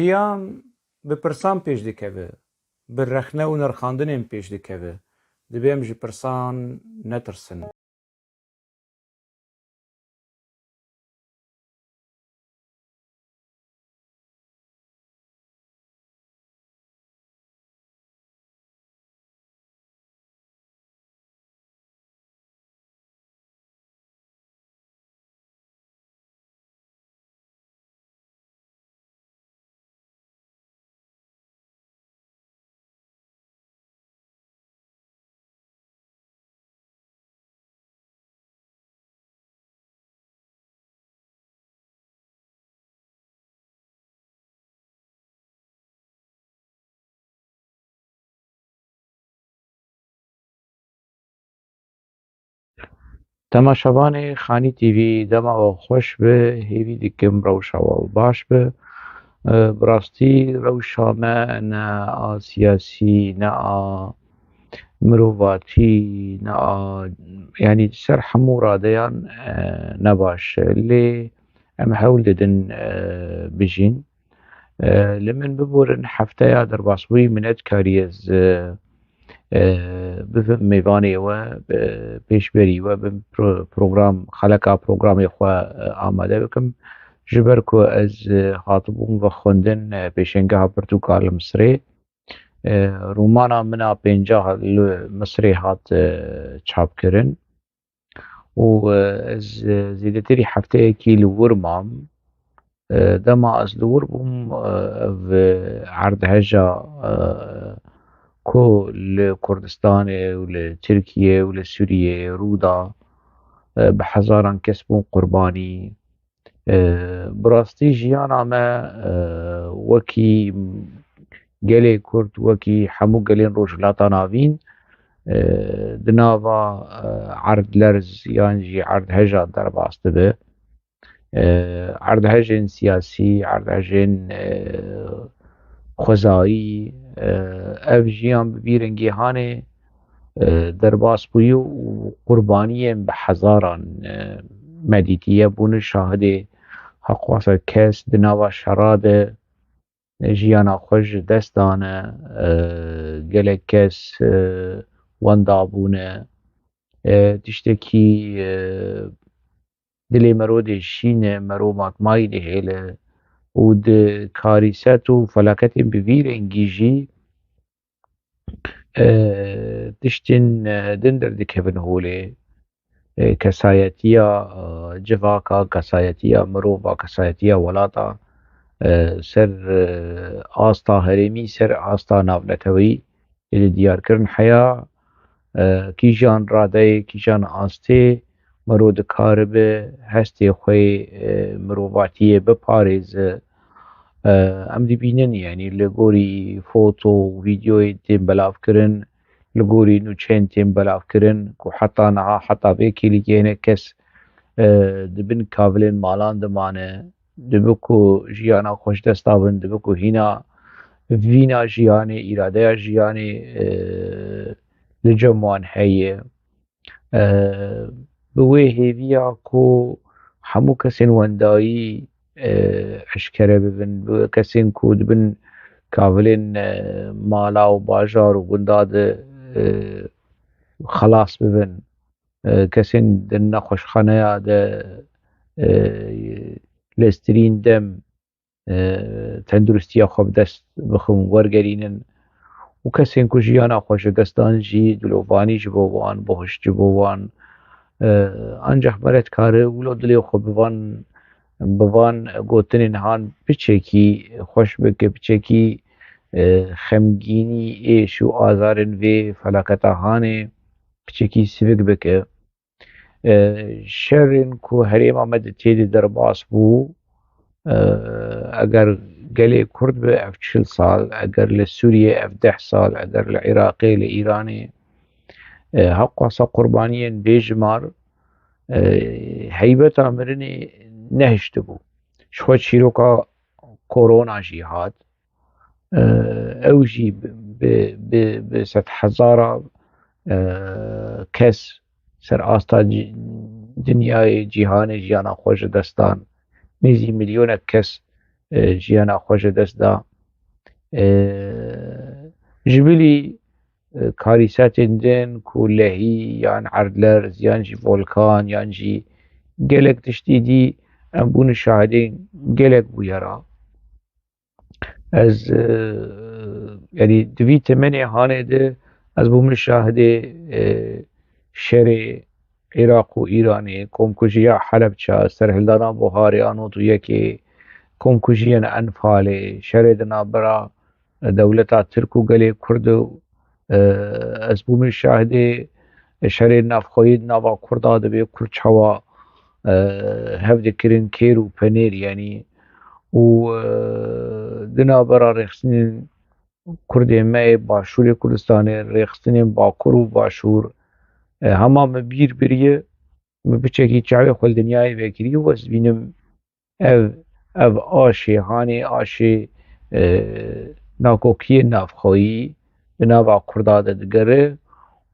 jiyan bi pirsan pêş dikeve, bi rexne û nirxandinên pêş dikeve. Divê em ji pirsan netirsin. Temaşevanê Xanî TV dema we xweş be, hêvî dikim rewşa we baş be. Bi rastî rewşa me ne a siyasî, ne a mirovatî, ne a yanî ser hemû radeyan ne baş e. Lê em hewl didin bijîn. Li min biborin hefteya derbasbûyî min nedkarî ez bivim mêvanê we pêşberî we bim program xeleka programê xwe amade bikim ji ber ku ez hatibûm ve xwendin pêşengeha Pirtûkal li Misrê. Romana min a pêncah li Misrê hat çapkirin û ez zêdetirî hefteyekî li wir mam. Dema ez li wir bûm ev erdheja ku li Kurdistanê û li Tirkiyê û li Sûriyê rûda bi hezaran kes bûn qurbanî. Bi rastî jiyana me wekî gelê Kurd, wekî hemû gelên Rojhilata Navîn di nava erdlerz yan jî erdheja derbas dibe. Erdhejên siyasî, erdhejên xwezayî, ev jiyan bi vî rengîhanê derbasbûyî û qurbaniyên bi hezaran me dîtiye bûnin şahidê heqwasa kes di nava şerê de jiyana xwe ji dest dane, gelek kes wenda bûne, tiştekî dilê mirodê şîn e, merov matmayî dihêle û di karîset û felaketên bi vî rengî jî tiştên din derdikevin holê. Kesayetiya civaka, kesayetiya mirova, kesayetiya welata ser asta herêmî, ser asta navnetewî li diyarkirin heya. Kîjan radeyê, kîjan astê mirov dikaribe hestê xwe mirovatiyê biparêze. Em dibînin yanî li gorî foto û vîdeoyên tên belavkirin, li gorî nûçeyên tên belavkirin ku heta niha heta vê kêlîkê hinek kes dibin kavilên malan dimane, dibe ku jiyana xwe ji dest da bin, dibe ku hîna vîna jiyanê, îradeya jiyanê li cem wan heye. Bi wê hêviya ku hemû kesên wendayî eşkere bibin, kesên ku dibin kavilên mala û bajar û gunda de xelas bibin, kesên di nexweşxaneya de lêstirîn dem tenduristiya xwe bi dest bixin wergerînin û kesên ku jiyana xwe ji dest dan jî dilovanî ji bo wan, bihuşt ji bo wan. Ancak me re dikare wilo dilê xwe bi van gotinên han piçekî xweş bike, piçekî xemgînî, êş û azarên vê felaketa hanê piçekî sivik bike. Şerên ku herêma me di têdî derbas bû, eger gelê Kurd be ev 40 sal, eger li Sûriyê ev 10 sal, eger li Iraqê, li Îranê heqwasa qurbaniyên bêjimar heybeta mirinê nehiştibû. Ji xwe çîroka korona jî hat. Ew jî bi sed hezara kes ser asta dinyayê cîhanê jiyana xwe ji dest dan. Nêzî milyonek kes جیانا خۆشە دەستدا ژبلی کاریساتên din ku lehî yan erdlerz yan jî volkan yan jî gelek tiştî dî em bûne şahidên gelek bûyera ez yanî di vî temenê hanê de ez bûme şahidê şerê Iraq û Îranê komkujiya Helepça serhildana buharê a nod û yekê komkujiyên Enfalê şerê di navbera dewleta Tirk û gelê Kurd ez bûme şahidê şerên navxweyî di nava Kurda dibê Kurd çawa hev dikirin kêr û penêr yanî û di navbera rêxistinên Kurdên me ê Başûrê Kurdistanê rêxistinên Bakur û Başûr hema me bîr biriye me biçekî çavê xwe li dinyayê vekiriye û ez bînim ev aşê hanê aşê nakokiyên navxweyî di nava Kurda de digere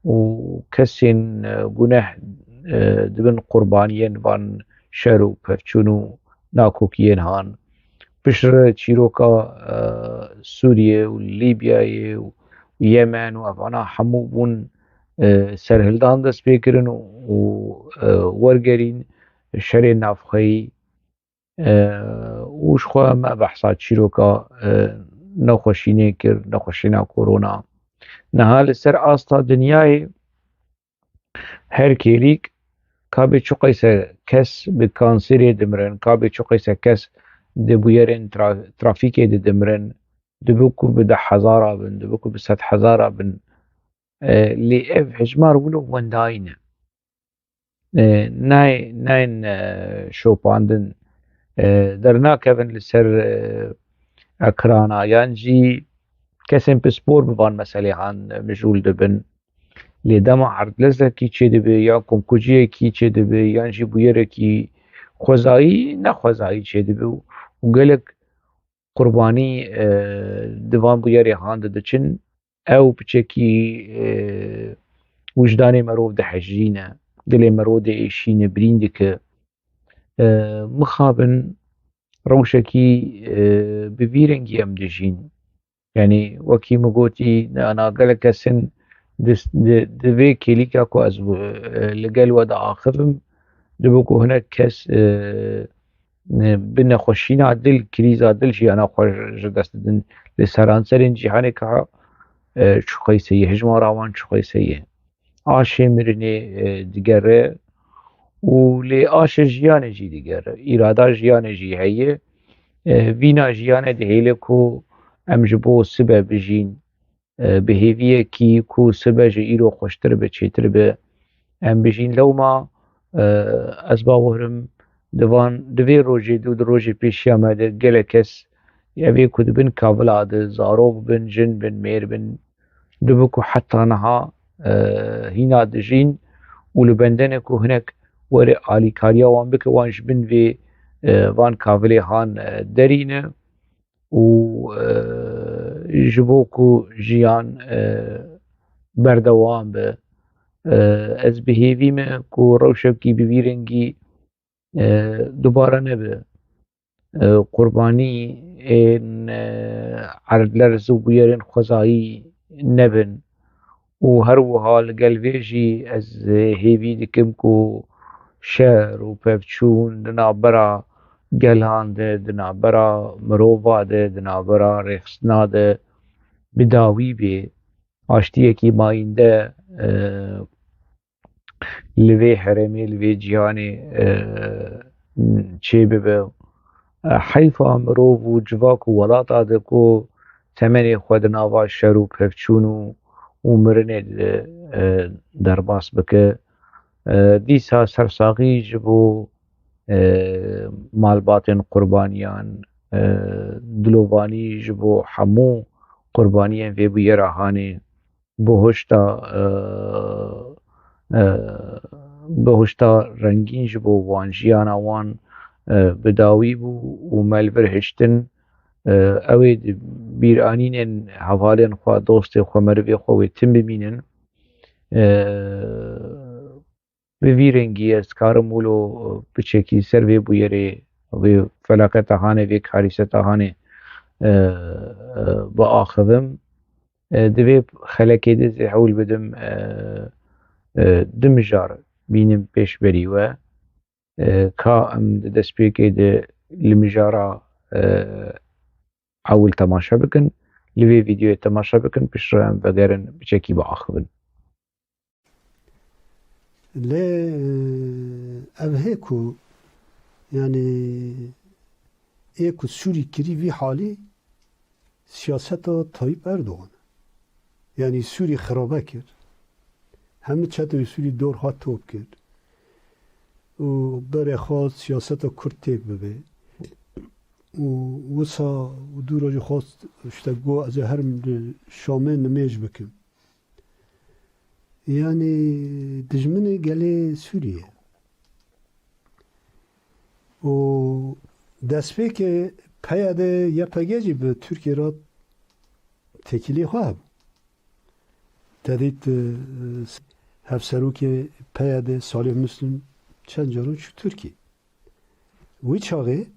û kesên guneh dibin qurbaniyên van şer û pevçûn û nakokiyên han piştre çîroka Sûriye û Lîbyayê û Yemen û evana hemû bûn serhildan dest pê kirin û wergerîn şerên navxweyî û ji xwe me behsa çîroka nexweşînê kir nexweşîna korona niha li ser asta dinyayê her kêrîk ka bê çi qeyse kes bi kanserê dimirin ka bê çi qeyse kes di bûyerên trafîkê de dimirin dibe ku bi 10,000 bin dibe ku bi 100,000 bin lê ev hejmar wilo wendayî ne nayên şopandin dernakevin li ser ekrana yan jî kesên pispor bi van meselê han mijûl dibin lê dema erdlezekî çêdibe yan komkujiyekî çêdibe yan jî bûyerekî xwezayî nexwezayî çêdibe û gelek qurbanî di van bûyerê han de diçin ew biçekî wijdanê merov dihejîne dilê merov de êşîne birîn dike mixabin rewşekî bi vî rengî em dijîn yanî wekî min gotî ana gelek kesin di vê kêlîka ku ez li gel we de axivim dibe ku hinek kes bi nexweşîna dil krîza dil jiyana xwe ji dest didin li seranserên cîhanê ka çi qeyse ye hejmara wan çi qeyse ye aşê mirinê digere û lê aşê jiyanê jî digere îrada jiyanê jî heye vîna jiyanê dihêle ku em ji bo sibe bijîn bi hêviyekî ku sibe ji îro xweştir be çêtir be em bijîn lewma ez bawerim di vê rojê de û di rojê pêşiya me de gelek kes evê ku dibin kavila de zarok bin jin bin mêr bin dibe ku heta niha hîna dijîn û li bendenê ku hinek were alîkariya wan bike wan ji bin vê van kavilê han derîne û ji bo ku jiyan berdewam be ez bihêvîme ku rewşekî bi vî rengî dubare nebe qurbanîyên erdlerz û bûyerên xwezayî nebin û her wiha li gel vê jî ez hêvî dikim ku şer û pevçûn di navbera gelan de di navbera mirova de di navbera rêxistina de bi dawî bê aştiyekî mayînde li vê herêmê li vê cîhanê çê bibe heyfa mirov û civak û welata de ku temenê xwe di nava şer û pevçûn û mirinê de derbas bike dîsa sersaxî ji bo malbatên qurbaniyan dilovanî ji bo hemû qurbaniyên vê bûyera hanê bihuşta rengîn ji bo wan jiyana wan bi dawî bû û me li vir hiştin ew ê di bîranînên hevalên xwe dostê xwe merivê xwe wê tim bimînin bi vî rengî ez karim wilo biçekî ser vê bûyerê vê فلاکت هانه وی کاریست هانه با آخذم دوی خلکی دز حول بدم دمجار بینم پیش بری و کا ام دست پیکی ده لمجارا حول تماشا بکن لوی ویدیو تماشا بکن پیش رو ام بگرن بچکی با آخذن لی اوه کو یعنی ایکو سوری کری وی حالی سیاست طایب اردوغان یعنی سوری خرابه کرد همه چطوری سوری دور ها توب کرد و برای خواست سیاست کرد تیک ببه و وسا و دو راجو خواست اشتگو از هر شامه نمیج بکن یعنی دجمن گله سوریه و دست به که پیاده یا پگیجی به ترکیه را تکیلی خواه تدید هفسرو که پیاده صالح مسلم چند جارون شو ترکیه وی چاقه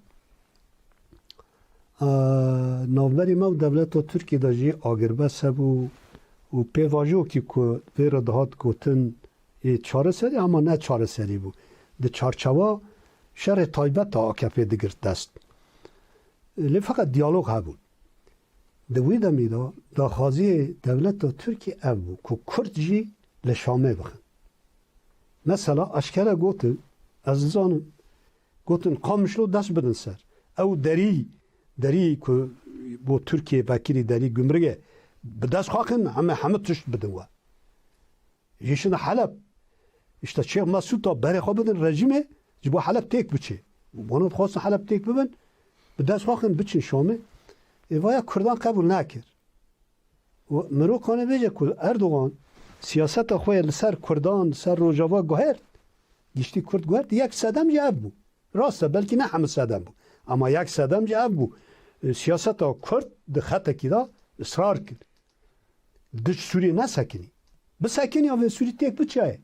نوبری ما دولت ترکیه داجی آگربه سبو و پیواجو که ویرا دهات گوتن چاره سری اما نه چاره سری بود ده چارچوا شر تایبت تا آکپه دگرد دست لی فقط دیالوگ ها بود دوی دمیدا دا خازی دولت دا ترکیه او بود که کرد جی لشامه بخن مثلا اشکره گوتن از زانم گوتن قامشلو دست بدن سر او دری که با ترکیه بکری دری گمرگه به دست خواهن همه تشت بدن و یشون حلب işte Şeyh Masud da beri خوابدن رژیمه جبو حلب تیک بچه بانو خواستن حلب تیک ببن به دست خواهن بچن شامه ایوایا کردان قبول نکر و مرو کنه بیجه که اردوغان سیاست خواه لسر کردان سر روجاوا گوهر گشتی کرد گوهر یک صدم جعب بود راسته بلکه نه همه صدم بود اما یک صدم جعب بود سیاست کرد ده خطه که دا اصرار کرد دش سوری نسکنی بسکنی آوه سوری تیک بچه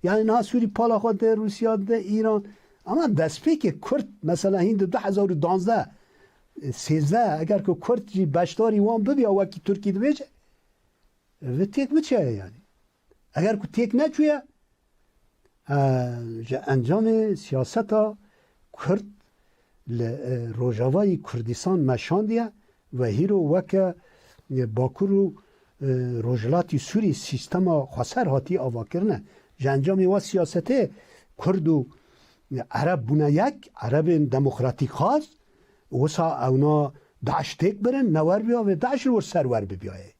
یعنی نه سوری پالا خود ده روسیه ده ایران اما دست که کرد مثلا هند 2012 13 اگر که کرد جی بشتاری وان ببیا وکی ترکی دویجه و تیک بچه یعنی اگر که تیک نچویه انجام سیاست کرد روجاوای کردستان مشاندیه و هیرو وکه باکورو روجلاتی سوری سیستم خسر هاتی آوا کرنه جنجامی و سیاسته کرد و عرب بونه یک عرب دموکراتیک خواست وسا اونا داعش تیک برن نور بیا و داعش رو سرور ببیایه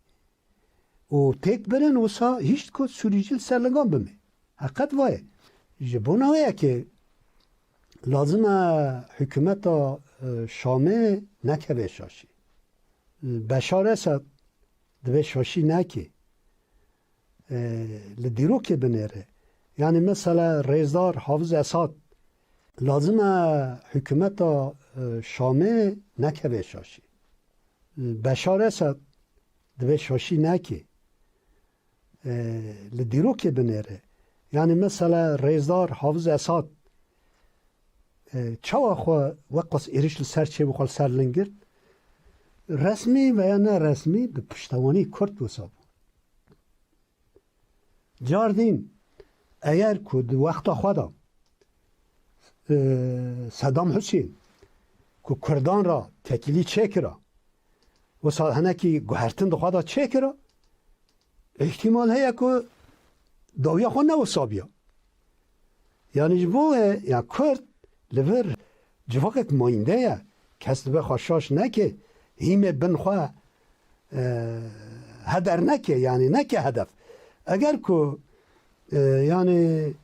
و تیک برن وسا هیچ که سوریجیل سرلگان بمه حقیقت وایه جبونه وایه که لازم حکومت شامه نکه بشاشی بشار اسد دوی شاشی نکه لدیرو که بنره یعنی مثلا رئیسدار حافظ اسد لازم حکومت شامه نکه بشاشی بشار اسد دوی شاشی نکه لدیرو که بنره یعنی مثلا رئیسدار حافظ اسد چوا خو وقت ایرش سر چه بخوال سر لنگرد رسمی و یا نه رسمی به پشتوانی کرد وساب جاردین اگر که وقت خدا صدام حسین که کردان را تکیلی چه کرا و سالهنه که گوهرتن دو خدا چه کرا احتمال هیا که داویا خود نوسابیا یعنی جبوه یا کرد لور جواقت ماینده یا کس به خاشاش نکه هیمه بنخواه هدر نکه یعنی نکه هدف اگر که یعنی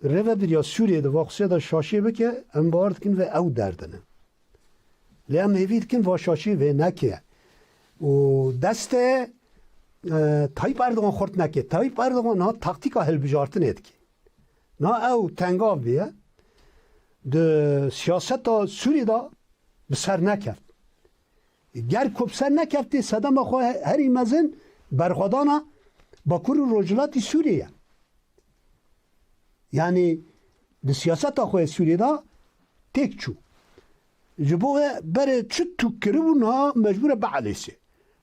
روه بریا سوریه ده واقعی ده شاشی بکه ام بارد کن و او دردنه لیم هیوید کن و شاشی و نکه و دست تایپ اردوغان خورد نکه تایپ اردوغان ها تاکتیکا هل بجارتن اید که نا او تنگاو بیه ده سیاست سوری دا بسر نکرد گر کب سر نکرده صدام خواه هری مزن برخوادانا با کور رجلاتی سوریه یعنی ده سیاست خواه سوری دا تک چو جبوه بره چه تو کربو نا مجبور بعلیسه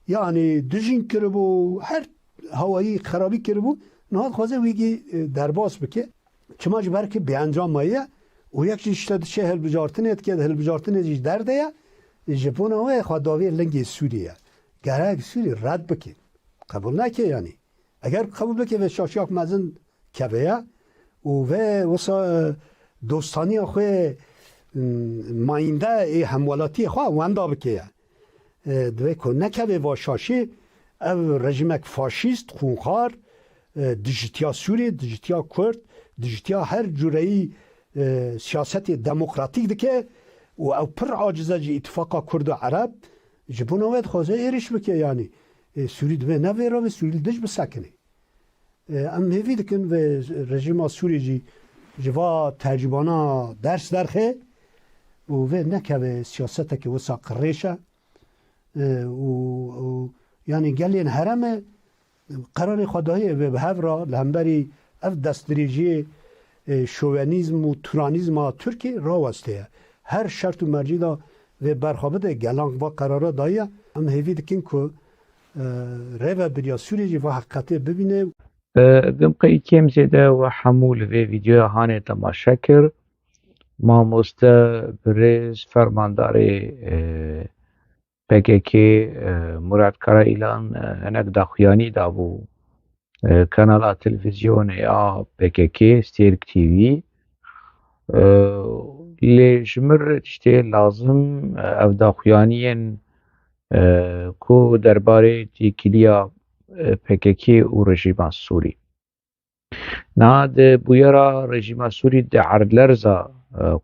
یعنی دژین کربو هر هوایی خرابی کربو نه خوازه ویگی درباس بکه چما جبر که به انجام مایه و یک چیشتاد چه هل بجارتنت که هل بجارتنت جیش درده یا ژاپن هوای خداوی لنگ سوریه گرگ سوری رد بکه قبول نکه یعنی اگر قبول بکه و شاشیاک مزن کبه و وسا دوستانی خواه ماینده همولاتی خواه واندا بکه دوی که نکه و شاشی او رژیمک فاشیست خونخوار دیجیتیا سوری دیجیتیا کرد دیجیتیا هر جورایی سیاست دموکراتیک دکه و او پر عاجزه جی اتفاقا کرد و عرب جبون اوید خوزه ایرش بکه یعنی سوری دوی نویرا و سوری دج بسکنه ام هیوی دکن و رژیم سوری جی جوا ترجیبانا درس درخه و نکه و سیاست که وسا قریشه و یعنی گلین هرمه قرار خدایی و به هفرا لهمبری اف دستریجی شوونیزم و تورانیزم ترکی را واسطه هر شرط و مرجی دا و برخوابه گلانگ و قرارا دایه هم هیوی دکن که ریوه بریا سوری و حقیقته ببینه دمقی کم زیده و حمول و ویدیو هانه تماشا کر ماموسته برز فرمانداری PKK مراد کارایلان هنک داخویانی دابو کانال تلویزیون یا PKK ستیرک تیوی لجمر تشتی لازم او داخویانین کو درباره تیکیلیا PKK و رژیم سوری ناد بویرا رژیم سوری ده عرض لرزا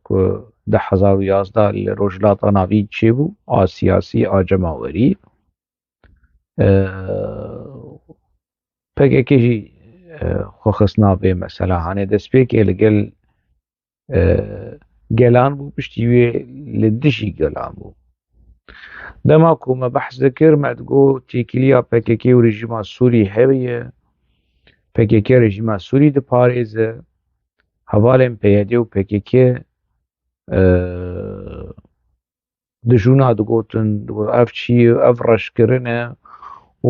که 2011 روجلات ناوی چی بو سیاسی جماوری PKK جی خوخصنا به مثلا هانه دست پی که لگل گلان بو پشتیوی لدشی گلان بو دما کو ما بحث ذکر مدگو تیکیلیا PKK و رژیم سوری هویه PKK رژیم سوری ده پاریزه حوالم پیاده و PKK دجونا دقوتن اف چی اف رشکرنه و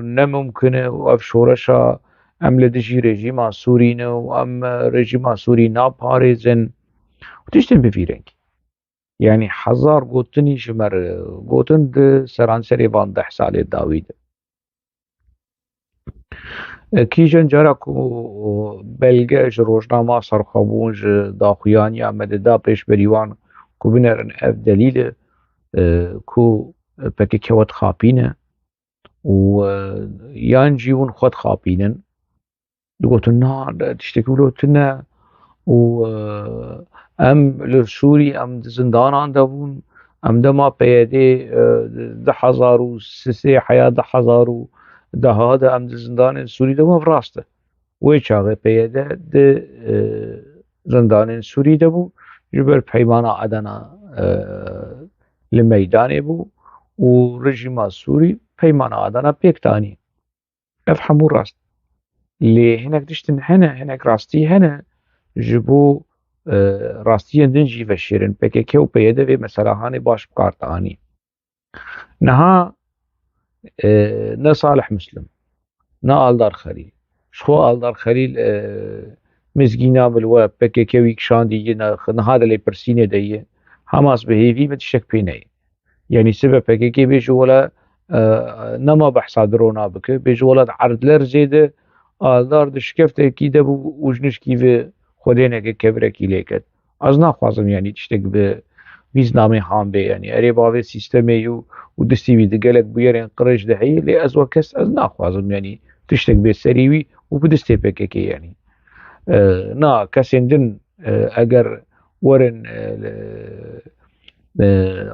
نممکنه و اف شورشا ام لدجی رژیم سورینه و ام رژیم سوری نا پاریزن و تشتن بفیرنگ یعنی هزار گوتنی شمر گوتن ده سرانسری 12 سال داویده کیجن جارا کو بلگه روزنامه سرخابون داخویانی آمده دا پیش بریوان کو بینرن اف دلیل کو PKK خود خاپینه و یان جیون خود خاپینن دوگوتن نا تشتکولو تنه و ام لسوری ام زندانان دابون ام دما پیاده 10,003 حیا 10,000 ده هذا ام زندان سوری ده ما راسته وی چاقه پیاده ده زندان سوری ده بو جبر پیمانا عدنا لمیدانه بو و رژیم سوری پیمانا عدنا پیکتانی افهمو راست لی هنک دشتن هنک راستی هنه جبو راستی دنجی و شیرن PKK و پیاده و مثلا هانه باش بکارتانی نها نه صالح مسلم نه آلدار خلیل شخو آلدار خلیل مزگینا بالوا PKK ویکشان دیگه نه هذا اللي برسینه دیگه حماس به هیوی متشک پینه یعنی سبب PKK بیجو ولا نما بحثا درونا بکه بیجو ولا عرض لر زیده آلدار دشکفته کی ده بو وجنش کی و خودینه که کبره کی لیکد از نخوازم یعنی تشتک به ویزنامه هام به یعنی اری باوی سیستمی و دستی وی دگلک بیارن قرش دهی لی از وکس از نخوازم یعنی تشتک به سریوی و بدستی PKK یعنی نا کسین دن اگر ورن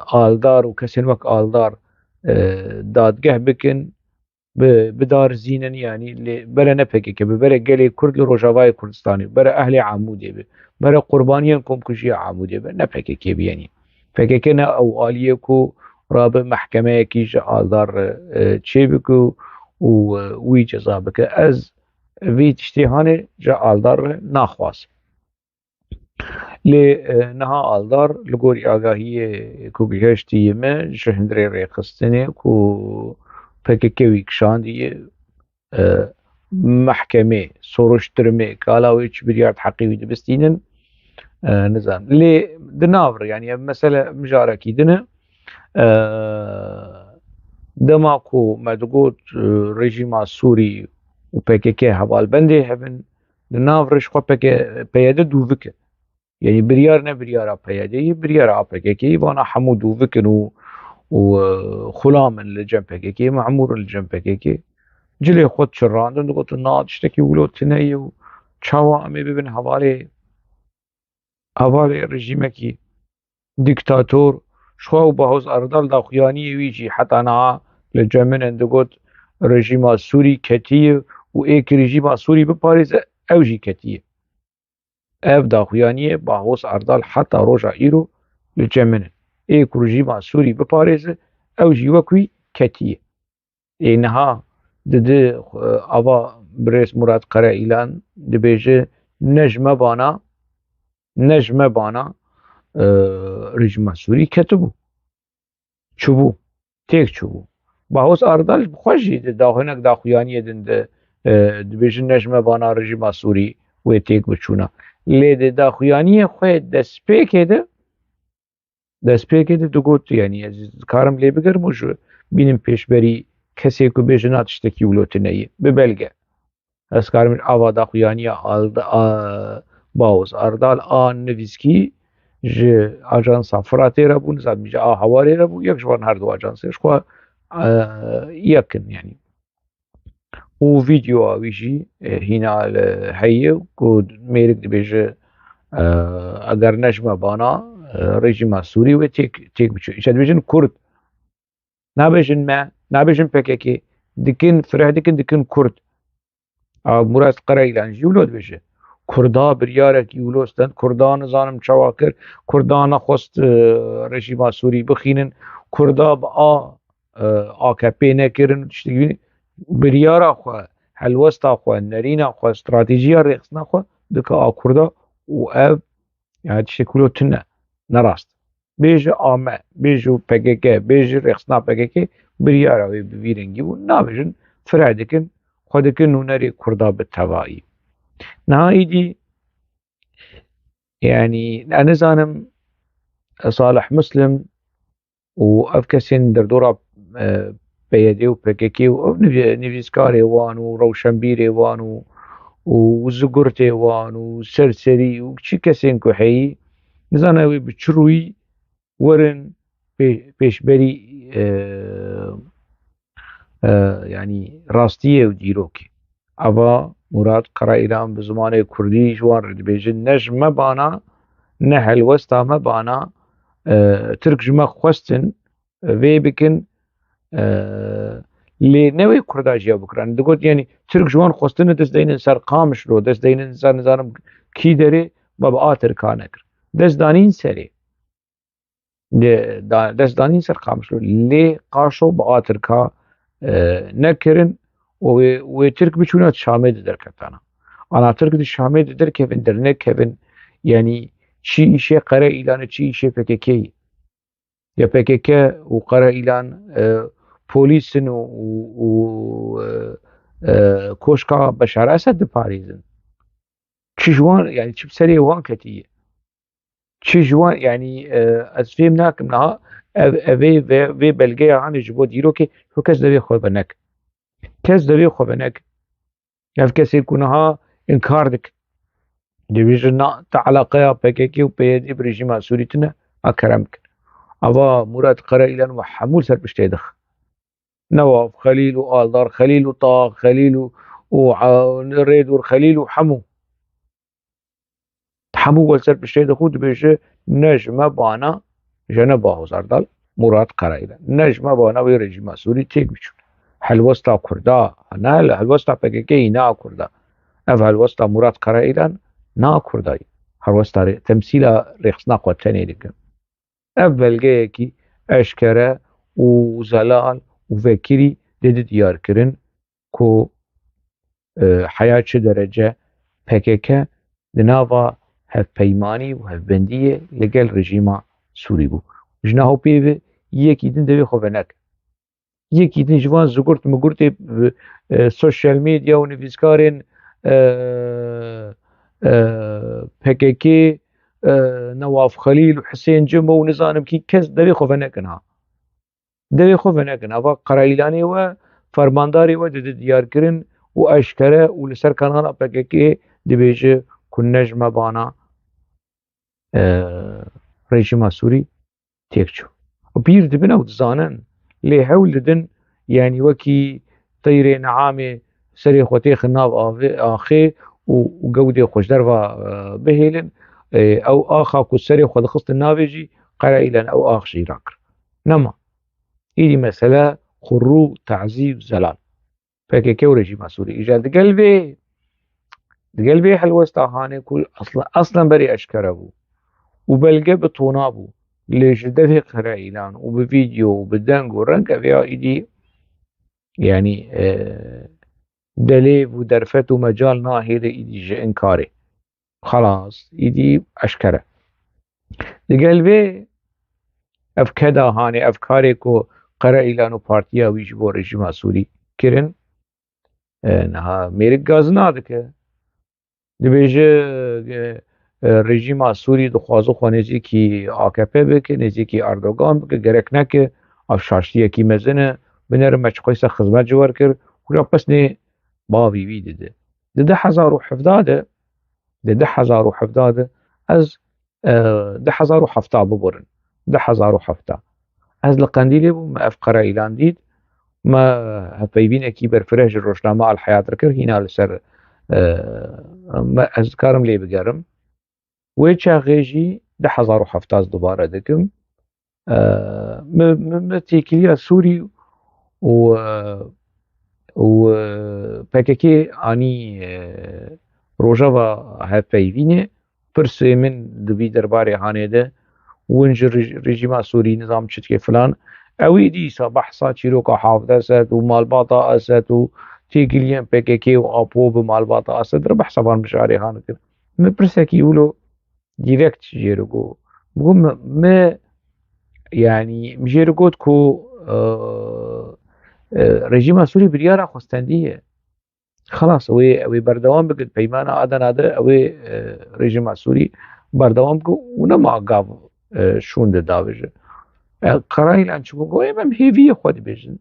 آلدار و کسین وک آلدار دادگه بکن بدار زینن یعنی بره نه PKK بره گلی کرد لروجاوای کردستانی بره اهل عمودی بره قربانیان کمکشی عمودی نه PKK بیانی PKK نه او آلیه کو راب محکمه کیش آلدار چی بکو و وی جزا بکه از وی تشتیهانه جا آلدار ناخواست لي نها آلدار لگوری آگاهی کو گهشتی ما جهندری ریخستنه کو پککی ویکشاندی محكمة سورشترمي كالاويتش بريارد حقيقي دبستينن نظام لي دنافر يعني مسألة مجاركي دنا دماكو مدقوت رژیم سوری و PKK هوال بندی هبن دنافرش خو پیاده دوفکه يعني بريار نه بريار پیاده بريار PKK وانا حمو دوفکن و خلام لجن PKK معمور لجن PKK جلي خود شراندن قلت الناط اشتكي ولو تنيو چاوا امي ببن هوالي رژیمکی ديكتاتور شو بهوز أردال دا خياني ويجي حتى أنا لجمن اندقود رژیم سوري كتير وإيك رژیم سوري بباريز أوجي كتير اف دا خياني بهوز أردال حتى روجا إيرو لجمن إيك رژیم سوري بباريز أوجي وكوي كتير إنها دد أبا بريس مراد قرأ إيلان دبيجي نجمة بانا رژیم سوری کتبو چوبو تیک چوبو باوس آردالش بخوشی داخنک داخویانی دند دبیجن نجمه بانا رژیم سوری و تیک بچونا لی داخویانی خوی دسپیکه ده دگوت يعني از کارم لی بگرموش بینم پیش بری کسی که بیجنات اشتکی ولوتنهی ببلگه از کارم آوا داخویانی باوس آردال آن نویسکی ج آژانسا فراتي ربو نزاد ميجا هواري ربو يك جوان هردو آژانسيش خوا يكن يعني و فيديو ويجي هنا هي كود ميرك دبيج اگر نجمه بانا رژیم سوري و تيك بچو ايش دبيجن كرد نابيجن PKK دكن فرح دكن كرد مراد قرأي لانجي ولود بيجي کردا بریارک یولوستند کردان زانم چواکر کردان خواست رژیم سوری بخینن کردا با AKP نکرن بریارا خو حلوستا خو نرینا خو استراتیجیا رخصنا خو دکا کردا و اف يعني شكله تنا نراست بيج آمه بيجو PKK بيج رخصنا PKK بريارا بيرنجي و نابجن فرادكن خودكن نونري كردا بالتوائي نهايدي يعني أنا زانم صالح مسلم وأفكسين دردورا بيدي وبكيكي ونفيسكاري وان وروشنبيري وان وزقرتي وان وسرسري وشي كسين كحي نزانوي بتشروي ورن بيشبري يعني راستية وديروكي أبا مراد قرأ إيران بزمان كردي جوان بيجن نجمة بانا نهل وسطا ما بانا ترك جمع خوستن في بكن لي نوي كردا جيا بكران دقوت يعني ترك جوان خوستن دست دين سر قامش رو دست دين سر نظارم كي داري بابا آتر كانكر دست دانين سري دست دانين سر قامش رو لي قاشو بآتر كا نكرن و ترك بچونه شامل درکتانا انا ترك دي شامل درکفن درنه کفن يعني چی ایشه قره ایلان چی ایشه PKK یا PKK و قره ایلان پولیسن و کوشکا بشار اسد پاریزن چی جوان يعني چی بسري وان كتيه چی جوان يعني از فهم ناكم نها في بلغي عن جبو ديرو كي هو كس دبي خو بنك كس دبي خو بنك يعني كس يكونها انكار دك ديفيجن تعلاقه PKK و PYD برژیم سوریتنا اكرمك اوا مراد قرا الى وحمول سر بشتيدخ نواف خليل وآلدار خليل وطاق خليل وريد وخليل وحمو حمو والسر بشتيدخو دبيجه نجمه بانا جنه باهو زردال مراد قرا الى نجمه بانا و رژیم سوری تيك بچون حلوستا كردا انا حلوستا PKK نا كردا اف حلوستا مراد قرا الى نا كرداي حلوستا تمثيل رخصنا قوتني دكن اف بلغيكي اشكره وزلال وفكري ديد ديار كرن كو حياة چه درجه PKK لناوا هف پیمانی و هف بندیه لگل رژیما سوری بو جناهو پیوه یکی دن دوی خواه نک یکی دن جوان زگرت مگرت سوشال میدیا و نویسکارین پککی نواف خلیل و حسین جمع و نظانم کی کس دوی خواه نکن ها دوی خواه نکن اوا قرائیلانی و فرمانداری و دیار کرن و اشکره و لسر کانالا پککی دبیجه کنج مبانا رژیم سوری تێکچوو و بیر دبن ئەو دزانن لێ هەول ددن یعنی وەکی تەیرێ نەعامێ سەرێ خۆتێ خناو ئاخێ و گەودێ خۆش دەروا بهێلن ئەو ئاخا کو سەرێ خۆ دەخستن ناوێژی قەرائیلەن ئەو ئاخشی ڕاکرد نەما ئیدی مەسەلە خوڕوو تەعزیب زەلال پێکێکێ و رژیما سووری ئیجا دگەل بێ هەلوەستا هانێ کو ئەسڵەن بەری ئەشکەرە بوو و بەلگە بتۆنا بوو ليش دفع قرائيلان وبفيديو وبدنج ورنك فيها إيدي يعني دليف ودرفت ومجال ناهي إيدي جي إنكاري خلاص إيدي أشكره لقلبي أفكدا هاني أفكاري كو قرائيلان وبارتيا ويجبو رجيم سوري كرن نها ميرك غازنادك دبيجي رژیم سوری دخوازو خو نزیکی AKP بکه نزیکی اردوغان بکه گرک نکه افشاشتی یکی مزنه بنر مچقویس خدمت جوار کر خورا پس نه باوی وی دیده ده 1017 از 1017 ببرن 1017 از لقندیلی بو ما افقرا ایلان دید ما هفیبین اکی برفرهج روشنامه الحیات رکر هینا لسر ما از کارم لی بگرم ويتشا غيجي 1017 دوباره دكم متيكليا سوري و PKK اني روجاوا هفيفينه برسي من دبي درباري هانيده ونج رژيما سوري نظام تشكي فلان اوي دي صباح ساتشيروكا حافظه اسد ومالباطا اسد و تيكليان PKK وابو بمالباطا اسد ربح صبان مشاري هانك مبرسكي يقولوا ديركت جيرجو بقوم ما يعني مجيرجوت كو رژیم سوری بریارا خواستندیه خلاص اوی بردوام بکد پیمان آدن آده اوی رژیم سوری بردوام بکد ونما قاب شونده داوجه قرائل انچو بگو ام هیوی خود بیجن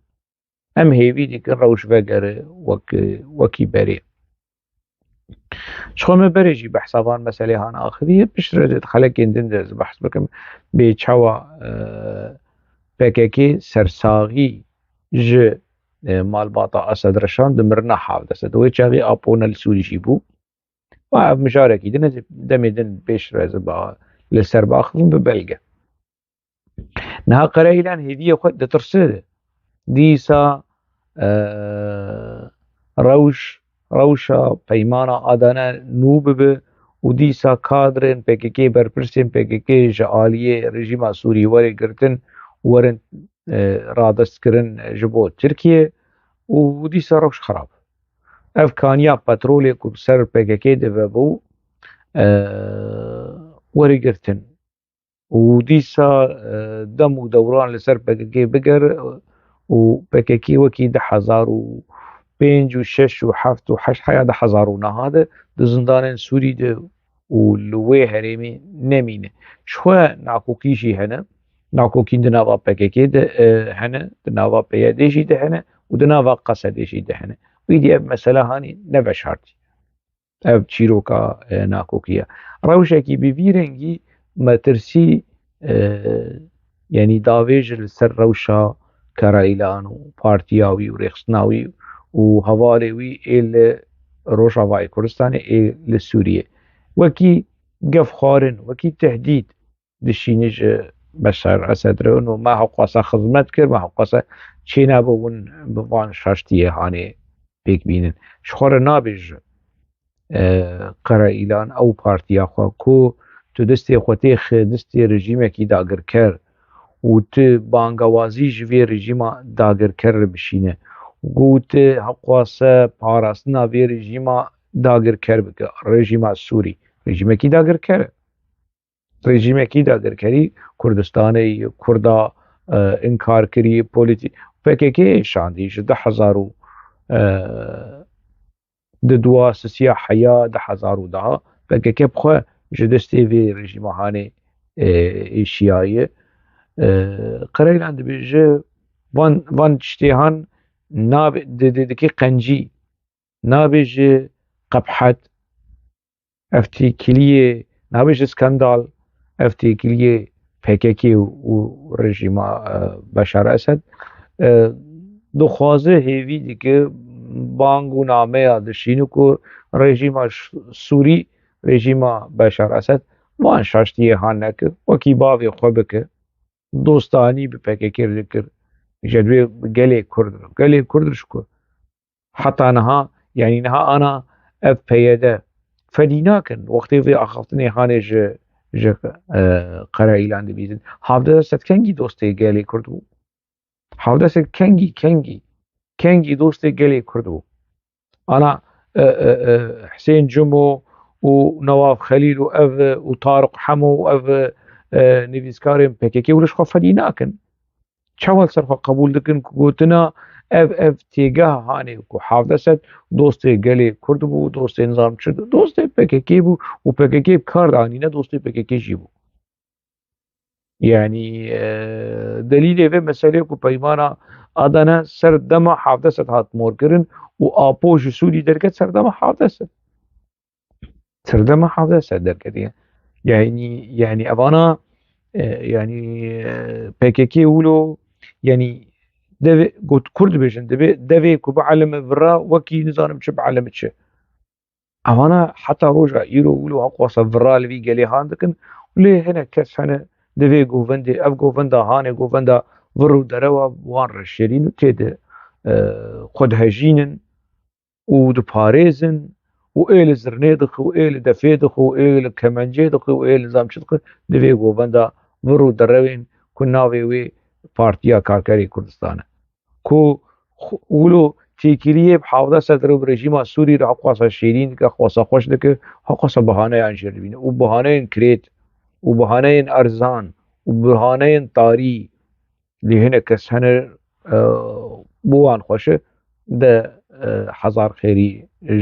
ام هیوی دیکن روش بگره وکی بری شخوم بريجي بحسابان مسألة هانا آخرية بشرد خلق يندن درز بحث بكم بيچوا PKK سرساغي ج مالباطا أسد رشان دمرنا حافظ أسد ويچاغي آبونا لسوري شيبو وعب مشاركي دمي دن بشرد با لسر باخذن ببلغة نها قرائلان هذه خود ترسده ديسا روشا پیمانا آدانا نوب به و دیسا کادرن PKK برپرسین PKK جعالیه رژیم سوری وری گرتن ورن رادست کرن جبو ترکیه و دیسا روش خراب افکانیا پترولی که سر PKK ده بو وری گرتن و دیسا دم و دوران لسر PKK بگر و PKK وکی 10,005 و 6 و 7 و 8 حياة 10,000 هذا دزندان سوري ده ولوي هرمي نمينه شو نعكوكيشي هنا نعكوكين دناوا PKK ده هنا دناوا بياديشي ده هنا ودناوا قصديشي ده هنا ويدي اب مسألة هاني نبش هارتي اب تشيروكا نعكوكيا روشكي بفيرنجي ما ترسي يعني داويج السر روشا كرايلان وبارتياوي وريخصناوي وهوالي وي إلى روجافاي كردستان إلى سوريا وكي قف خارن وكي تهديد دشينج بشار أسد رون وما حقاسا خدمت كر ما حقاسا چينا بون بوان شاشتيه هاني بيك بينن شخور نابج قرائيلان أو بارتيا خوا كو تو دستي خوتيخ دستي رژيمه كي داگر كر و تو بانگوازی جوی رژیم داگر کر بشینه گوت حقواسه پاراستنا وی رژیم داگر کر بکه رژیم سوری رژیمێکی داگرکەرە رژیمێکی داگرکەری کوردستانی کووردا ئینکارکردی پۆلیتی پێکێکی شاندیش 10,000 دوا سسیا حیا 10,000 پێکێکێ بخۆ ji destê vê rejîmehanê êşiyayê qireylan dibêje van tiştêhan dikê qencî nabe ji qebhet ev têkiliyê nabe ji skandal ev têkiliyê PKK û rejîma Beşar Esed dixwaze hêvî dike bang û nameya dişîne ku rejîma Sûrî rejîma Beşar Esed van şaştiyê han nekir wekî bavê xwe bike dostanî bi PKK dikir ji dwê gelê Kurd ji ku heta niha yanî niha ana ev peyede fedî nakin wextê vê axaftinê hanê ji Qereîlan dibînin 17 kengî dostê gelê Kurd bû 17 kengî dostê gelê Kurd bû ana Hüseyin Cimo û Nawaf Xelîl û ev û Tariq Hemo û ev nivîskarên PKK û xwe fedî nakin çawa ser xwe qebûl dikin ku gotina ev têgeha hanê ku 17 dostê gelê Kurd bû dostê nizam çi dostê PKK bû û PKK bi kar danîne dostê PKK jî bû yanî delîlê vê meselê ku peymana adana ser dema 17 hat morkirin û apo ji Sûrî derket ser dema 17 derketiye yanî evana yanî PKK wilo yanî devê got Kurd dibêjin devê ku bielime vira wekî nizanim çi bielime çi evana heta roja îro wilo heqwasa vira li vî gelê han dikin lê hinek kes hene divê govendê ev govenda hanê govenda vir û derewa wan re şêrîn û têde xwe dihejînin û diparêzin û ê li zirnê dixi û ê li defê dixi û ê li kemencê dixi û ê li nizam çi dixi divê govenda vir û derewên ku navê wê Partiya Karkerê Kurdistanê ku wilo têkiliyê 17 bi rejîma Sûrî re heqwasa şêrîn dike heqwasa xweş dike heqwasa bihaneyan jê dibîne û bihaneyên kirêt û bihaneyên erzan û bihaneyên tarî lê hinek kes hene bo wan xweş e de hezar xêrî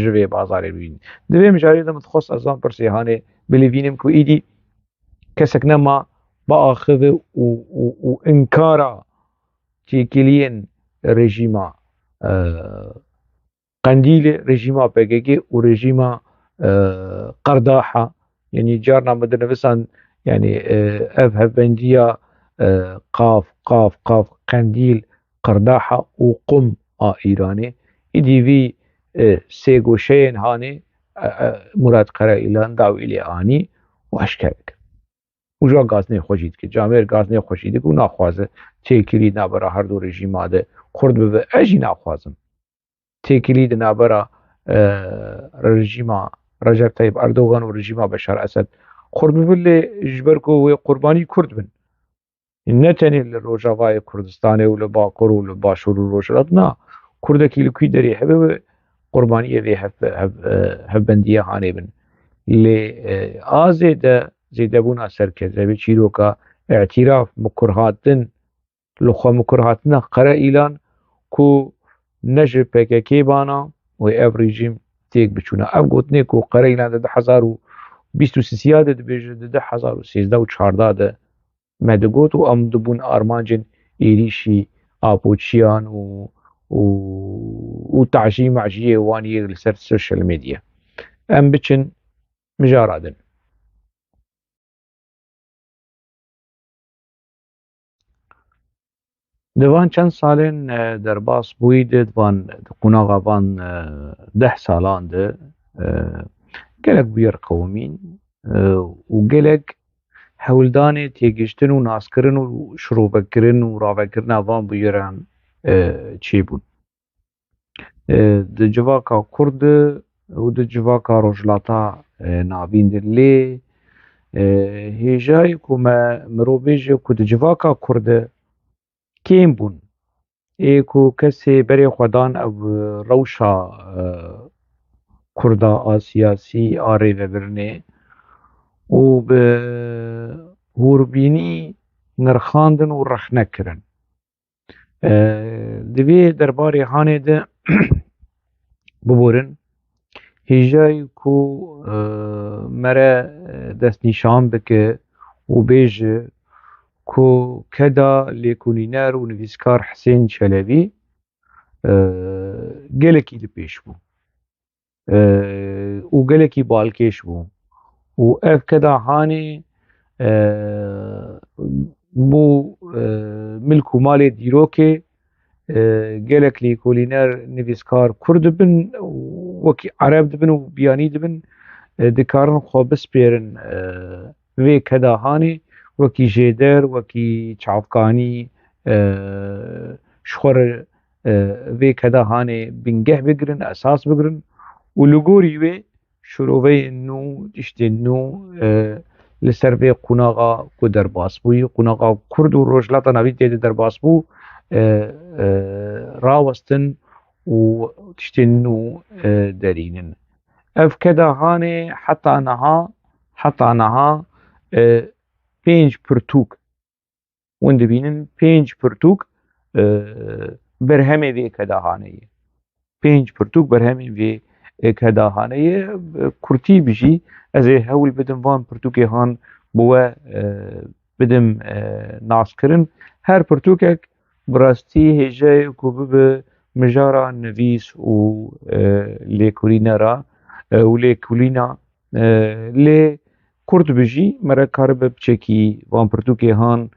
ji vê bazarê bibînin divê mijarê de min dixwast ez van pirsê hanê bilîvînim ku îdî kesek nema biaxive û inkara têkiliyên rejîma Qendîlê rejîma PKK û rejîma Qerdaha yanî carna min dinivisan yanî ev hevbendiya qaf Qendîl Qerdaha û Qum a Îranê îdî vî sê goşeyên hanê Murat Qereîlan dawî lê anî û eşker dikir û ja gaznê xwe jî dike camêr gaznê xwe jî dike û naxwaze têkilî navbera her du rejîma de Kurd bibe ez jî naxwazim têkilî di navbera rejîma Recep Tayyip Erdogan û rejîma Beşar Esed Kurd bibe lê ji ber ku wê qurbanî Kurd bin ne tenê li Rojavayê Kurdistanê û li Bakur û li Başûr û Rojhilat na Kurdekî li kwî derê hebe wê qurbaniyê vê hevbendiya hanê bin lê azê de zêdebûna serkezevî çîroka e'tîraf mikurhatin li xwe mikurhatina Qereîlan ku ne ji PKK bana wê ev rejîm têk biçûna ev gotinê ku Qereîlan di 2023 de dibêje di 2013 û 14 de me digot û em dibûn armancên êrişî apoçiyan û teşî meciyê wan yê li ser social medya em biçin mijara din di van çend salên derbas bûyî de di qunaxa van 10 salan de gelek bûye qewimîn û gelek hewldanê têgihiştin û naskirin û şirovekirin û ravekirina van bûyeran çêbûn di civaka Kurd de û di civaka Rojhilata navîn de lê hêjayê ku me mirov bêje ku di civaka Kurd de kêm bûn ê ku kesê berê xwe dan ev rewşa Kurda a siyasî a rêvebirinê و bi hûrbînî nirxandin û rexnekirin. Divê derbarê hanê de biborin hêjayî ku mere destnîşan bike û bêje ku keda lêkolîner û nivîskar Hesên Çelebî gelekî li pêş bû û gelekî balkêş bû û ev keda hanê bû milk û malê dîrokê gelek lêkolîner nivîskar Kurd dibin wekî Ereb dibin û biyanî dibin dikarin xwe bispêrin vê keda hanê wekî jêder wekî çavkanî ji xwe re vê keda hanê bingeh bigirin esas bigirin û li gorî wê şiroveyên nû tiştên nû li ser vê qunaxa ku derbas bûyî qunaxa Kurd û Rojhilata Navî tê de derbas bû rawestin û tiştên nû derînin. Ev keda hanê heta niha 5 pirtûk hûn dibînin 5 pirtûk berhemê vê keda hanê ye. 5 pirtûk berhemê vê keda hanê ye. Kurtî bijî ez ê hewl bidim van pirtûkê han bi we bidim naskirin. Her pirtûkek bi rastî hêja ku bibe mijara nivîs û lêkolînera û lêkolîna lê Kurd bijî mere karibe biçekî van pirtûkê han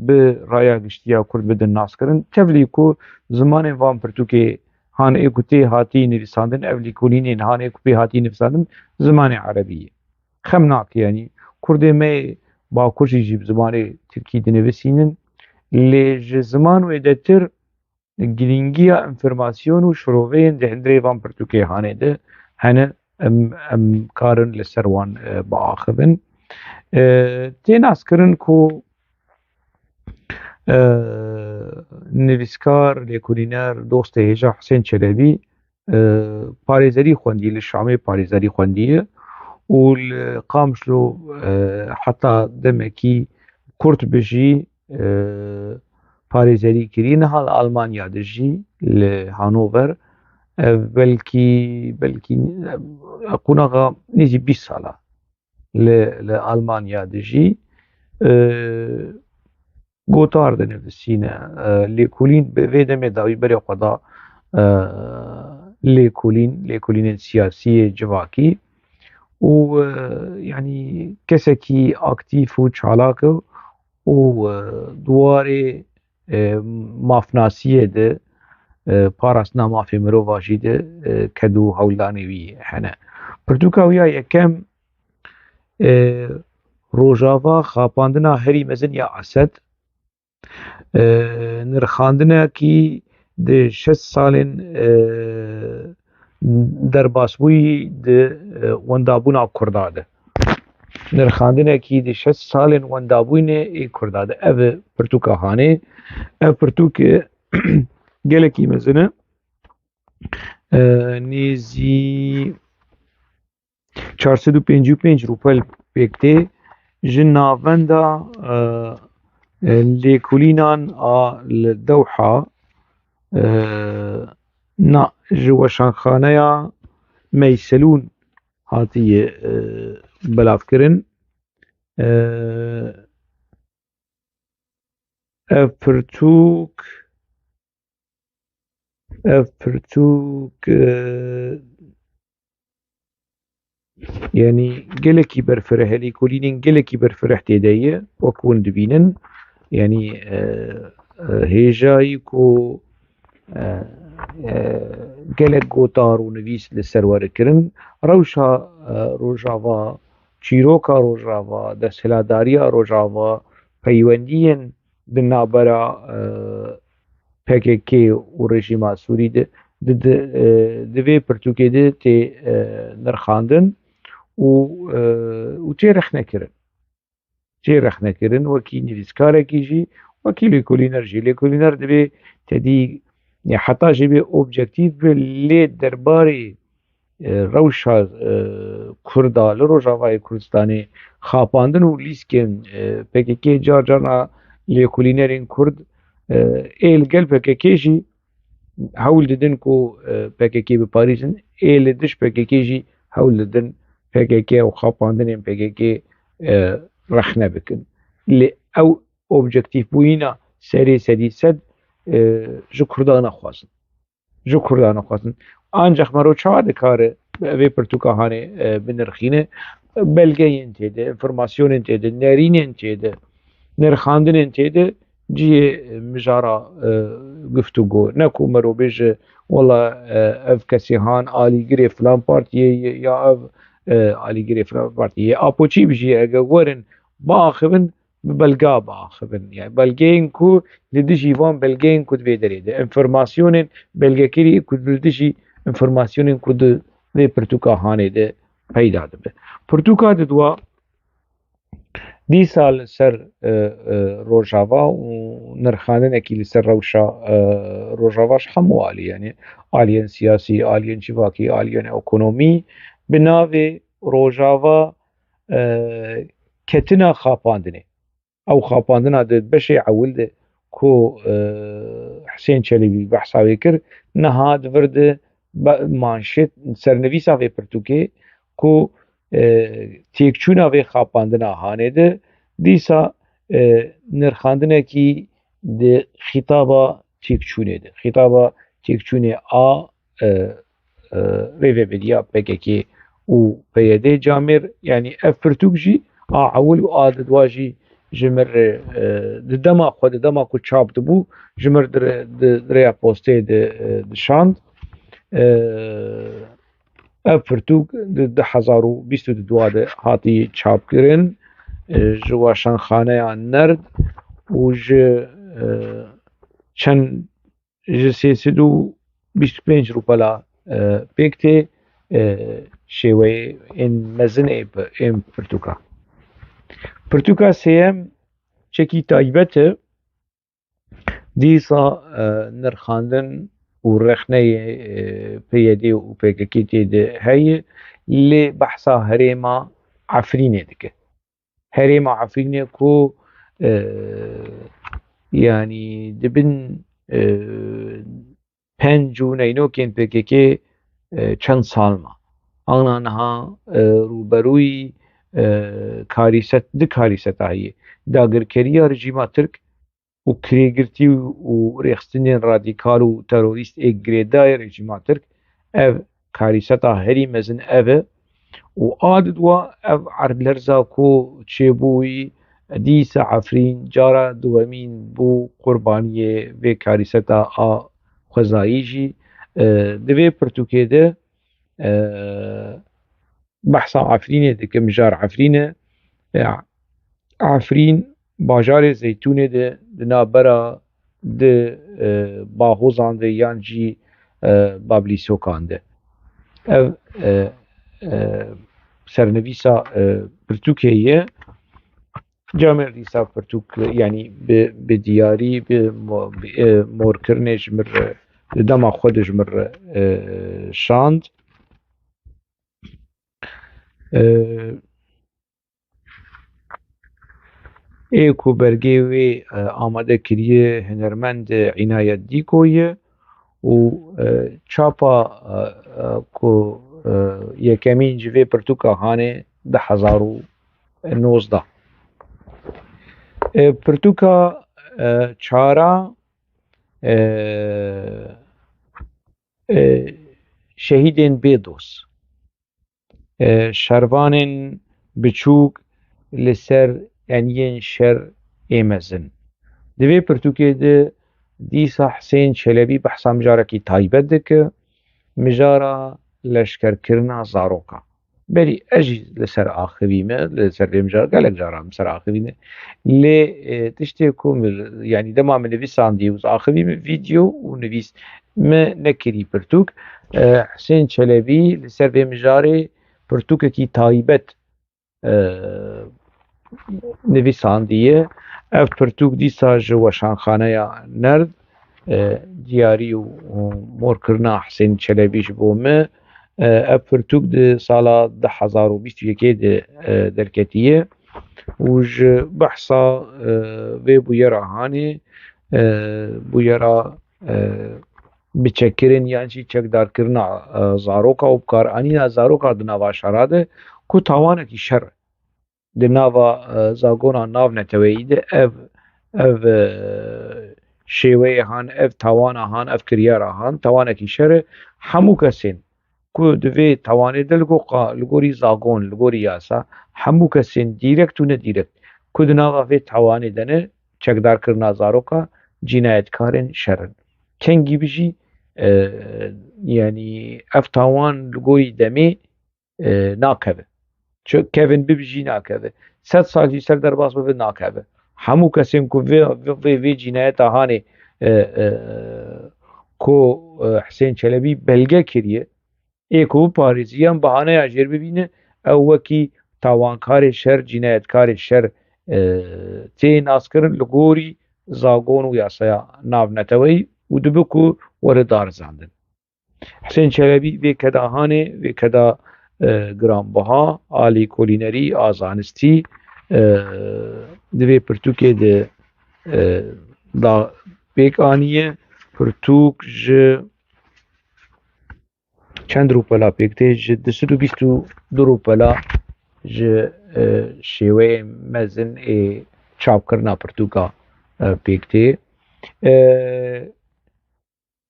bi raya giştiya Kurd bidin naskirin. Tevlî ku zimanên van pirtûkê han ê ku tê hatî nivîsandin ev lêkolînên han ê ku pê hatî nivîsandin zimanê Erebî ye. Xem nake yanî Kurdê me bakur jî bi zimanê Tirkî dinivîsînin lê ji ziman wê de tir girîngiya înformasyon û şiroveyên di hundirê van pirtûkê hanê de hene em karin li ser wan biaxivin. Tê naskirin ku nivîskar lêkolîner dostê hêja Hesên Çelebî parêzerî xwendiye li Şamê parêzerî xwendiye û li Qamişlo heta demekî Kurd bijî parêzerî kiriye niha li Almanya de jî li Hanover ev belkî qunaxa nêzî 20 sala li Almanya de jî gotar dinivîsîne lêkolîn bi vê demê de wî berê xwe da lêkolînên siyasî civakî û yanî kesekî aktîf û çalak û dwarê mafnasiyê de parastina mafê mirova jî de ket û hewldanê wî hene. Pirtûka wî ya yekem rojava xapandina herî mezin ya Esed nirxandinekî di 6 salên derbasbûyî di wendabûna Kurda de. Nirxandinekî di 6 salên wendabûnê ê Kurda de. Ev e pirtûka hanê. Ev pirtûkê gelekî mezin e. Nêzî 455 rûpel pêk tê ji navenda lêkolînan a li Dewha na ji weşanxaneya Meyselûn hatiye belavkirin. Ev pirtûk yanî gelekî berfireh lêkolînên gelekî berfireh tê de ye wek hûn dibînin yanî hêjayî ku gelek gotar û nivîs li ser we re kirin rewşa rojava çîroka rojava desthilatdariya rojava peywendiyên di navbera PKK û rejîma Sûrî de di vê pirtûkê de tê nirxandin û tê rexnekirin wekî nivîskarekî jî wekî lêkolîner jî. Lêkolîner divê tedî heta jî vê objektif be lê derbarê روشا کردا لروجاوای کردستانی خاپاندن و لیسکن PKK جار جارنا لیکولینرین کرد ایل گل PKK جی هول ددن کو PKK به پاریسن ایل دش PKK جی هول ددن PKK و خاپاندن PKK رخنه بکن لی او اوبجکتیف بوینا سری سد جو کردانه خوازن جو کردانه خوازن ancak maro çawa dikare vê pirtûka binirxîne belgeyên têde, informasyonên têde, nerînên têde, nirxandinên têde ciyê mijara guftûgo ne ku mero bêje wala ev kesî han alîgirê filan partiyê ya ev alîgirê filan partiyê apoçî bijî eger werin biaxivin bi belga biaxivin yani belgeyên ku li dijî van belgeyên ku divê derê de informasyonên belgekirî ku li dijî informasyonên ku di vê pirtûka hanê de peyda dibe. Pirtûka didwa dîsa li ser rojava û nirxandinekî li ser rewşa rojava ji hemû alî yani aliyên siyasî, aliyên civakî, aliyên ekonomî bi navê rojava ketina xapandinê. Ew xapandina di beşê ewil de ku Hüseyin Çelebî behsa wê kir niha divir di manşet sernivîsa vê pirtûkê ku têkçûna vê xapandina hanê de dîsa nirxandinekî di xîtaba têkçûnê de xîtaba têkçûnê a rêveberiya PKK û PYD camêr yani ev pirtûk jî a ewil û a didwa jî ji mir di dema xwe di dema ku çap dibû ji mir di rêya posteyê de dişand ev pirtûk di 2022 de hatî çapkirin ji weşanxaneya Nerd û ji çend ji 325 rûpela pêk tê şêweyê ên mezin ên pirtûka. Pirtûka sêyem çekî taybet e dîsa nirxandin û rexneyê PYD û PKK têde heye lê behsa herêma Efrînê dike. Herêma Efrînê ku yani dibin penc û neynokên PKK çend sal ma. Ana niha rûberûyî karîseta heye. Dagirkeriya rejîma Tirk û kirêgirtî û rêxistinên radîkal û terorîst ê girêdayê rejîma Tirk ev karîseta herî mezin ev e û a didwa ev erlerza ku çêbûyî dîsa Efrîn cara duhemîn bû qurbaniyê vê karîseta a xwezayî jî di vê pirtûkê de behsa Efrînê dike mijar Efrînê Efrîn bajarê Zeytûnê de di navbera di bahozan de yan jî bablîsokan de. Ev sernivîsa pirtûkê ye camêr dîsa pirtûk yani bi diyarî bi morkirinê ji mir di dema xwe de ji mir şand ê ku belgê wê amade kiriye hunermend Înayet Dîko ye û çapa ku yekemîn ji vê pirtûka hanê 2019. Pirtûka çara şehîdên bêdoz şervanên biçûk li ser eniyên şer ê mezin. Di vê pirtûkê de dîsa Hüseyin Çelebî behsa mijarekî taybet dike mijara leşkerkirina zaroka. Berî ez jî li ser axivî me li ser vê mijara gelek caran li ser axivî me lê tiştê ku yani dema min nivîsandiye û axivî me vîdeo û nivîs me nekirî pirtûk Hüseyin Çelebî li ser vê mijarê pirtûkekî taybet nivîsandiye ev pirtûk dîsa ji weşanxaneya Nerd diyarî û morkirina Hüseyin Çelebî ji bo me اف پرتوک ده سالا 2021 ده درکتیه وج بحثا و بویرا هانی بویرا بچکرین یعنی چکدار کرنا زاروکا و بکار انینا زاروکا دناوا شراده کو تاوانه کی شر دناوا زاگونا ناو نتویده اف شیوه هان اف تاوانه هان اف کریارا هان تاوانه کی شر همو کسین کو دوی توانه دلگو لگوری زاگون لگوری یاسا همو کسین دیرکت و ندیرکت کو دناوا في توانه دنه چکدار کرنا زاروکا cinayetkarên şerin. Kengî bijî yani ev tawan li gorî demê nakeve. Çi kevin bibijî nakeve. 100 sal jî ser derbas bibe nakeve. Hemû kesên ku vê cinayeta hanê ku Hüseyin Çelebi belge kiriye ê ku parêziyan bihaneya jêr bibîne ew wekî tawankarê şer cinayetkarê şer tê naskirin li gorî zagon û yasaya navneteweyî û dibe ku were darizandin. Hüseyin Çelebi vê keda hanê vê keda giranbiha alî kolînerî a zanistî di vê pirtûkê de da pêk aniye pirtûk ji çend rûpela pêk tê ji 222 rûpela ji şêweyên mezin ê çapkirina pirtûka pêk tê.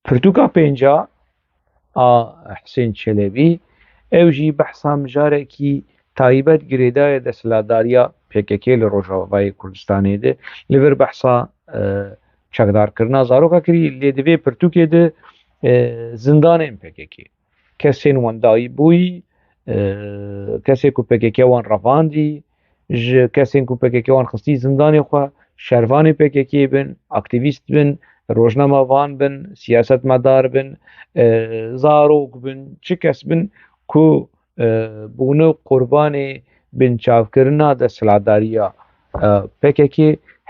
Pirtûka pênca a Hüseyin Çelebi ew jî behsa mijarekî taybet girêdayê desthilatdariya PKK li Rojavayê Kurdistanê de li vir behsa çekdarkirina zaroka kirî lê di vê pirtûkê de zindanên PKK kesên wendayî bûyî kesê ku PKK wan revandî ji kesên ku PKK wan xistî zindanê xwe şervanê PKK bin aktivîst bin rojnama van bin siyasetmedar bin zarok bin çi kes bin ku bûne qurbanê binçavkirina desthilatdariya PKK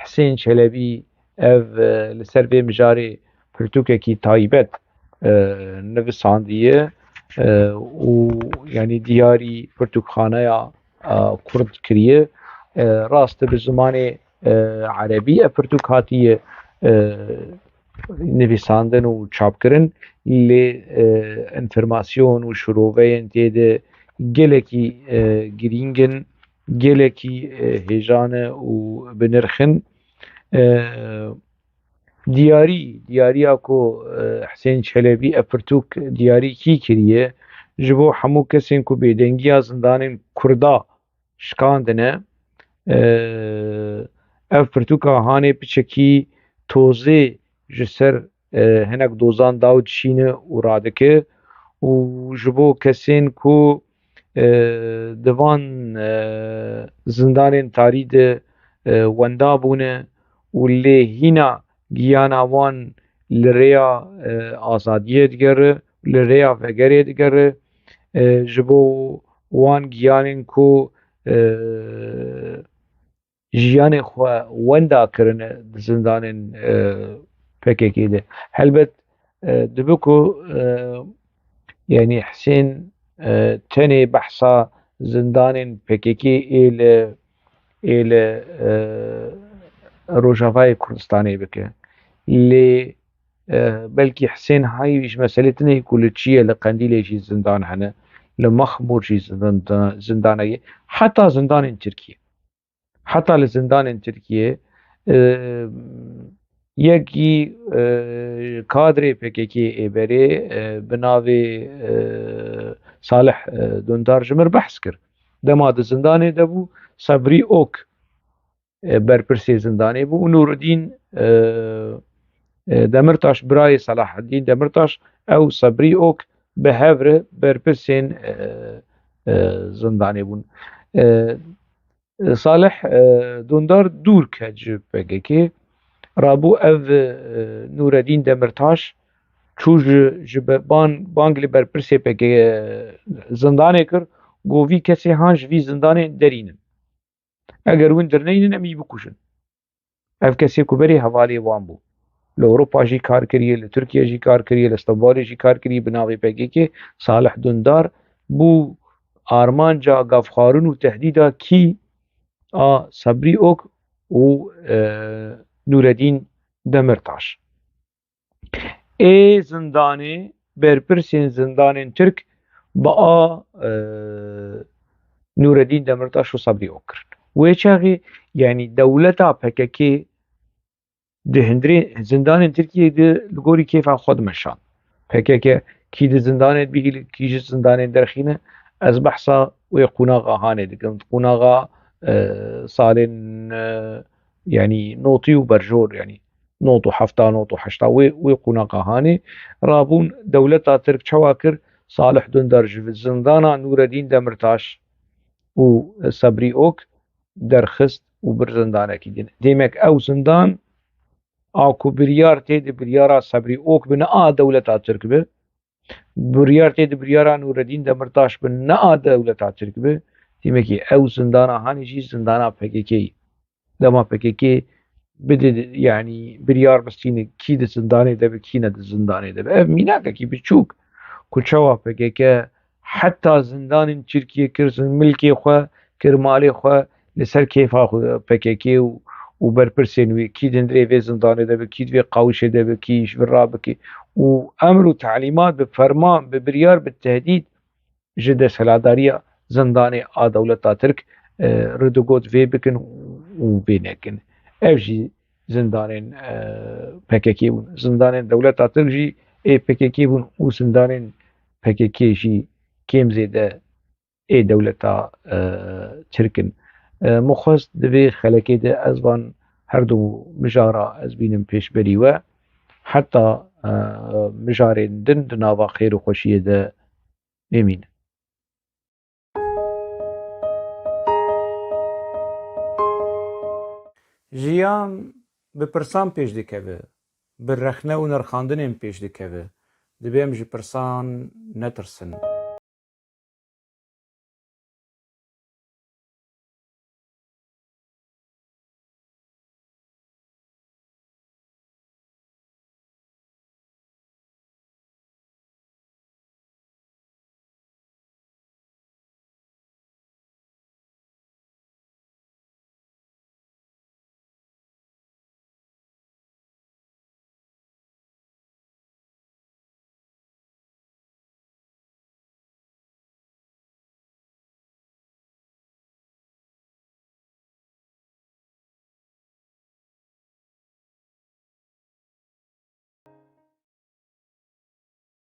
Hüseyin Çelebi ev li ser vê mijarê pirtûkekî taybet nivisandiye û yani diyarî pirtûkxaneya Kurd kiriye rast bi zimanê erebî ev pirtûk hatiye nivîsandin û çapkirin lê enformasyon û şiroveyên tê de gelekî girîng in gelekî hêjan e û bi nirxin diyariya ku Hüseyin Çelebi ev pirtûk diyarî kî kiriye ji bo hemû kesên ku bêdengiya zindanên Kurda şikandine ev pirtûka hanê piçekî tozê ji ser hinek dozan daw dişîne û radike û ji bo kesên ku di van zindanên tarî de wenda bûne û lê hîna giyana wan li rêya azadiyê digere li rêya vegerê digere ji bo wan giyanên ku jiyanê xwe wenda kirine di zindanên PKK de helbet dibe ku yani Hüseyin tenê behsa zindanên PKK ê li Rojavayê Kurdistanê bike lê belkî Hüseyin hayî ji meselê tinê ku li Çiyê li Qendîlê jî zindan hene li Mexmûr jî zindan heye heta zindanên Tirkiye heta li zindanên Tirkiye yekî kadrê PKK ê berê bi navê Salih Dündar ji mir behs kir dema di zindanê de bû Sebrî Ok berpirsê zindanê bû û Nûreddîn Demirtaş birayê Salaheddîn Demirtaş ew Sebrî Ok bi hev re berpirsên zindanê bûn. Salih Dündar dûr ket ji PKK rabû ev Nûreddîn Demirtaş çû ji bang li berpirsê PKK zindanê kir got vî kesê han ji vî zindanê derînin eger hûn dirneynin em ê bikuşin ev kesê ku berê hevalê wan bû لأوروبا جي کار کریه، لترکیه جی کار کریه، لاستوالي جی کار کریه بناوی PKK. صالح دندار بو آرمانجا گافخارون و تهدیدا کی صبری اوک و نوردین دمرتاش. ای زندانه برپرسین زندان ترک با نوردین دمرتاش و صبری اوک کرد. و چاقی یعنی دولتا PKK ده زندان ترکیه ده لگوری کیف خود مشان PKK کی ده زندان بیگی کیش زندان درخینه از بحثا و قناغا هانه دکن قناغا سالين يعني نوطي وبرجور يعني نوطو حفتا نوطو حشتا وقناقا هاني رابون دولتا ترك شواكر صالح دندر جف الزندانا نور الدين دمرتاش وصبري اوك درخست وبرزندانا كيدين ديمك او زندان اكو بريار تيد بريارا صبري اوك بنا دولتا ترك به بريار تيد بريارا نور الدين دمرتاش بنا دولتا ترك به ديمكي او زندانا هاني جي زندانا PKK دما PKK بده يعني بريار بستين كي ده زنداني ده بكينا ده زنداني ده ميناكا كي بتشوك كل شوا PKK حتى زندان تركيا كرزن ملكي خوا كرمالي خوا لسر كيف اخو PKK وبربرسين وي كي دندري في زنداني ده بكي في قوشه ده بكيش بالرابكي وامر وتعليمات بفرمان ببريار بالتهديد جدا سلادارية زنداني دولتا ترك ردوغوت في بكن وبينكن افجي زندانين PKK بون زندانين دولتا ترك جي اي PKK بون وزندانين PKK جي كيم زيدا اي دولتا تركن مخص دبي خلقي ده ازبان هردو مجارة ازبينم پیش بريوه حتى مجارين دن دناوا خير وخوشيه ده امين. ژیان bi pirsan pêş dikeve, bi rexne û nirxandinên pêş dikeve. Divê em ji pirsan netirsin.